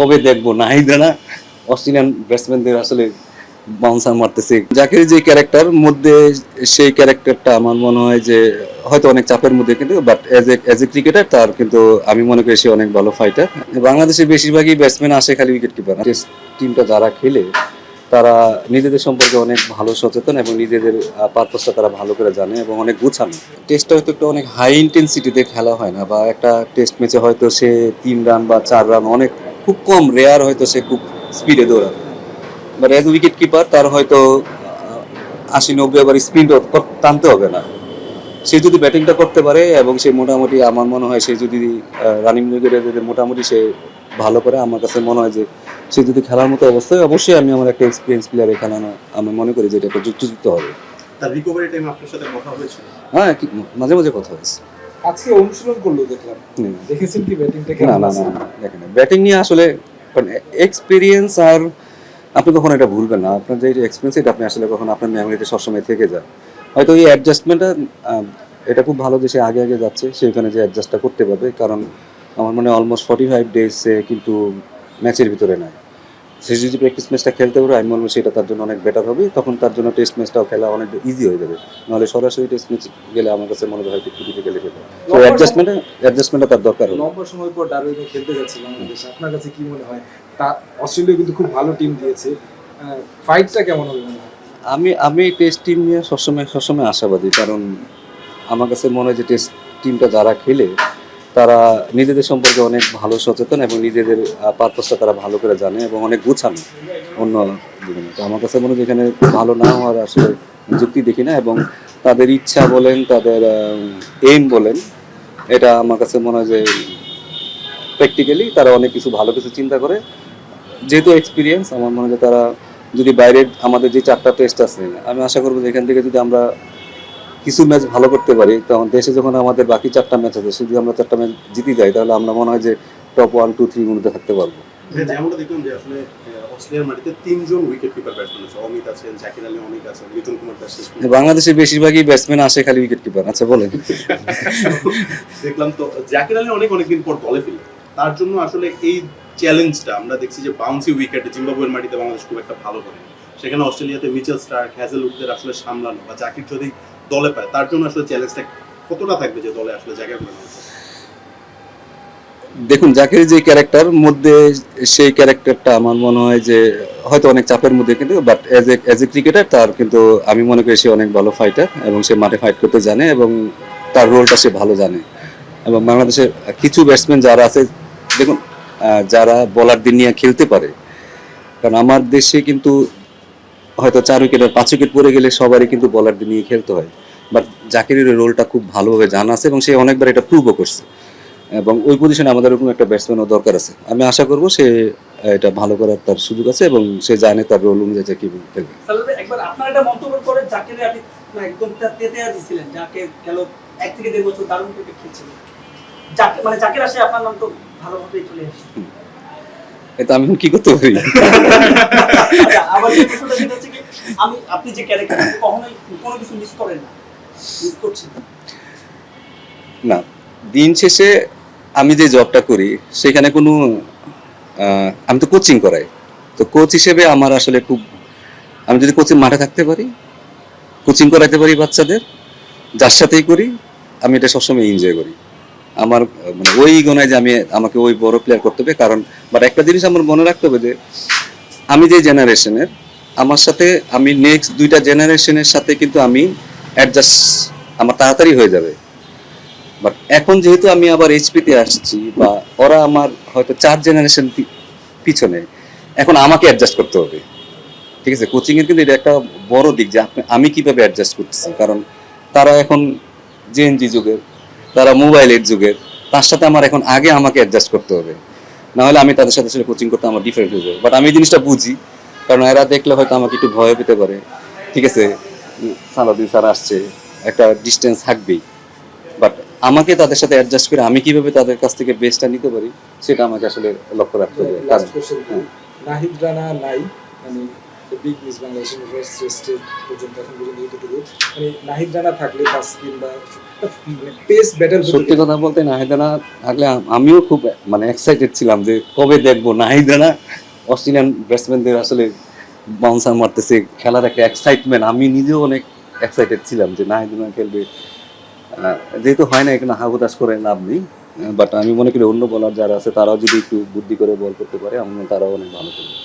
কবে দেখবো নাহিদ রানা অস্ট্রেলিয়ান ব্যাটসম্যানদের আসলে বাউন্সার মারতেছে। জাকির যে ক্যারেক্টার মধ্যে সেই ক্যারেক্টারটা আমার মনে হয় যে হয়তো অনেক চাপের মধ্যে, কিন্তু বাট এজ এ ক্রিকেটার তার কিন্তু আমি মনে করি সে অনেক ভালো ফাইটার। বাংলাদেশের বেশিরভাগই ব্যাটসম্যান আসে খালি উইকেট কিপার। টেস্ট টিমটা যারা খেলে তারা নিজেদের সম্পর্কে অনেক ভালো সচেতন এবং নিজেদের পারপাসটা তারা ভালো করে জানে এবং অনেক গুছানো। টেস্টটা হয়তো একটু অনেক হাই ইন্টেন্সিটিতে খেলা হয় না, বা একটা টেস্ট ম্যাচে হয়তো সে 3 রান বা 4 রান অনেক খুব কম রেয়ার হয়তো সে খুব স্পিডে দৌড়াবে। বাট এজ উইকেট কিপার তার হয়তো 80-90 ওভার স্পিড টানতে হবে না। সে যদি ব্যাটিংটা করতে পারে এবং সে মোটামুটি আমার মনে হয় সে যদি রানিং উইকেটে যদি মোটামুটি সে ভালো করে, আমার কাছে মনে হয় যে সে যদি খেলার মতো অবস্থায় অবশ্যই আমি আমার একটা এক্সপিরিয়েন্স প্লেয়ারে খেলানো আমি মনে করি যে এটা একটা যুক্তিযুক্ত হবে। তার রিকভারি টাইম আপনার সাথে কথা হয়েছিল? হ্যাঁ, মাঝে মাঝে কথা হয়েছে। আজকে অনুশীলন করলো দেখলাম, দেখেছেন কি ব্যাটিংটা না কেমন না আছে? না, দেখেন ব্যাটিং নিয়ে আসলে এক্সপিরিয়েন্স আর আপনি কখনো এটা ভুলবেন না। আপনার যে এক্সপিরিয়েন্স এটা আপনি আসলে কখনো আপনার মেমোরিতে সবসময় থেকে যায়। হয়তো এই অ্যাডজাস্টমেন্টটা এটা খুব ভালো যে সে আগে আগে যাচ্ছে, সেখানে যে অ্যাডজাস্টটা করতে পারবে। কারণ আমার মনে হয় অলমোস্ট 45 ডেজ সে কিন্তু ম্যাচের ভিতরে নাই। সে যদি প্র্যাকটিস ম্যাচটা খেলতে পারে আমি মনে করি সেটা তার জন্য অনেক বেটার হবে। তখন তার জন্য টেস্ট ম্যাচটাও খেলা অনেক ইজি হয়ে যাবে। নাহলে সরাসরি টেস্ট ম্যাচ গেলে আমার কাছে মনে হয় হয়তো একটু ডিফিকাল্ট হয়ে যাবে। তো অ্যাডজাস্টমেন্টটা তার দরকার হবে। লম্বা সময় পর ডারউইনে খেলতে যাচ্ছে বাংলাদেশ, আপনার কাছে কি মনে হয়? তা অস্ট্রেলিয়া কিন্তু খুব ভালো টিম দিয়েছে, ফাইটটা কেমন হবে মনে হয়? আমি টেস্ট টিম নিয়ে সবসময় আশাবাদী। কারণ আমার কাছে মনে হয় যে টেস্ট টিমটা যারা খেলে তারা নিজেদের সম্পর্কে অনেক ভালো সচেতন এবং নিজেদের পারপাসটা তারা ভালো করে জানে এবং অনেক গুছানো অন্য জীবনে। তো আমার কাছে মনে হয় এখানে ভালো না হওয়ার আসলে যুক্তি দেখি না, এবং তাদের ইচ্ছা বলেন তাদের এইম বলেন, এটা আমার কাছে মনে হয় যে প্র্যাকটিক্যালি তারা অনেক কিছু ভালো কিছু চিন্তা করে। যেহেতু এক্সপিরিয়েন্স আমার মনে হয় তারা যদি বাইরের আমাদের যে 4টা টেস্ট আছে, আমি আশা করবো যে এখান থেকে যদি আমরা কিছু ম্যাচ ভালো করতে পারি, তো আমার দেশে যখন আমাদের বাকি 4টা ম্যাচ আছে যদি আমরা 4টা ম্যাচ জিতে যাই তাহলে আমরা মনে হয় যে টপ 1, 2, 3 মধ্যে থাকতে পারবো। যেমনটা দেখলাম যে আসলে অস্ট্রেলিয়ার মাটিতে 3 জন উইকেট কিপার ব্যাটসম্যান আছে। অমিত আছেন, জাকির আলী অনেক আছেন, লিটন কুমার দাস। বাংলাদেশের বেশিরভাগই ব্যাটসম্যান আসে খালি উইকেট কিপার। আচ্ছা বলেন। দেখলাম তো জাকির আলী অনেকদিন পর দলে ফিরলেন। তার জন্য আসলে এই চ্যালেঞ্জটা আমরা দেখছি যে বাউন্সি উইকেট জিম্বাবুয়ের মাটিতে বাংলাদেশ খুব একটা ভালো করে, সেখানে অস্ট্রেলিয়াতে মিচেল স্টার্ক, হ্যাজেলউডদের আসলে সামলানো বা জাকির যদি দলে পায় তার জন্য আসলে চ্যালেঞ্জটা কতটা থাকবে যে দলে আসলে জায়গা করে নেওয়া? দেখুন, জাকির যে ক্যারেক্টার মধ্যে সেই ক্যারেক্টারটা আমার মনে হয় যে হয়তো অনেক চাপের মধ্যে, কিন্তু বাট এজ এ ক্রিকেটার তার কিন্তু আমি মনে করি সে অনেক ভালো ফাইটার এবং সে মাঠে ফাইট করতে জানে এবং তার রোলটা সে ভালো জানে। এবং বাংলাদেশের কিছু ব্যাটসম্যান যারা আছে, দেখুন যারা বোলারদের নিয়ে খেলতে পারে, কারণ আমার দেশে কিন্তু হয়তো 4 উইকেট আর 5 উইকেট পড়ে গেলে সবারই কিন্তু বোলারদের নিয়ে খেলতে হয়। বাট জাকিরের রোলটা খুব ভালোভাবে জানা আছে এবং সে অনেকবার এটা প্রুভও করছে, এবং ওই পজিশনে আমাদের এরকম একটা ব্যাটসম্যানও দরকার আছে। আমি আশা করব সে এটা ভালো করার তার সুযোগ আছে এবং সে জানে তার রোল অনুযায়ী কি খেলবে। তাহলে একবার আপনার এটা মন্তব্য করে জাকিরে আপনি একদম তেতে দিছিলেন, যাকে গেল 1 থেকে 1.5 বছর দারুণ ক্রিকেট খেলছিলেন। জাকির আসে আপনার নাম তো ভালোভাবেই চলে আসে। এটা আমি কি করতে পারি? আচ্ছা, আবার যে বিষয়টা সেটা হচ্ছে কি, আপনি যে ক্যারেক্টার কখনোই কোনো কিছু মিস করেন না, মিস করছেন না, দিন শেষে আমি যে জবটা করি সেখানে কোনো আমি তো কোচিং করাই। তো কোচ হিসেবে আমার আসলে খুব, আমি যদি কোচিং মাঠে থাকতে পারি, কোচিং করাতে পারি বাচ্চাদের, যার সাথেই করি, আমি এটা সবসময় এনজয় করি। আমার মানে ওই গণায় যে আমাকে ওই বড় প্লেয়ার করতে হবে। কারণ বাট একটা জিনিস আমার মনে রাখতে হবে যে আমি যে জেনারেশনের, আমার সাথে আমি নেক্সট 2টা জেনারেশনের সাথে কিন্তু আমি অ্যাডজাস্ট আমার তাড়াতাড়ি হয়ে যাবে। বাট এখন যেহেতু আমি আবার এইচপিতে আসছি বা ওরা আমার হয়তো 4 জেনারেশন পিছনে, এখন আমাকে অ্যাডজাস্ট করতে হবে। ঠিক আছে, কোচিং এর কিন্তু এটা একটা বড় দিক যে আমি কিভাবে অ্যাডজাস্ট করতেছি। কারণ তারা এখন জেএনজি যুগের, তারা মোবাইলের যুগের, তার সাথে আমার এখন আগে আমাকে অ্যাডজাস্ট করতে হবে, না হলে আমি তাদের সাথে সাথে কোচিং করতে আমার ডিফারেন্ট হয়ে যাবে। বাট আমি এই জিনিসটা বুঝি, কারণ এরা দেখলে হয়তো আমাকে একটু ভয় পেতে পারে। ঠিক আছে, সালাদিন স্যার আসছে, একটা ডিস্টেন্স থাকবেই। বাট আমাকে তাদের সাথে অ্যাডজাস্ট করে আমি কিভাবে তাদের কাছ থেকে বেস্টটা নিতে পারি সেটা আমাকে আসলে লক্ষ্য রাখতে হবে। লাস্ট কোশ্চেন, নাহিদ রানা নাই, মানে বিগ মিস বাংলাদেশের ফার্স্ট টেস্টে পর্যন্ত এখন পর্যন্ত যতটুকু মানে নাহিদ রানা থাকলে তাসকিন বা মানে পেস ব্যাটল সত্যি কথা বলতে নাহিদ রানা থাকলে আমিও খুব মানে এক্সাইটেড ছিলাম যে কবে দেখবো নাহিদ রানা অস্ট্রেলিয়ান ব্যাটসম্যানদের আসলে বাউন্সার মারতেছে, খেলার একটা এক্সাইটমেন্ট, আমি নিজেও অনেক এক্সাইটেড ছিলাম যে নাহিদ রানা খেলবে। যেহেতু হয় না এখানে হাবুদাস করে লাভ নেই, বাট আমি মনে করি অন্য বলার যারা আছে তারাও যদি একটু বুদ্ধি করে বল করতে পারে, আমি মনে হয় তারাও অনেক ভালো করবে।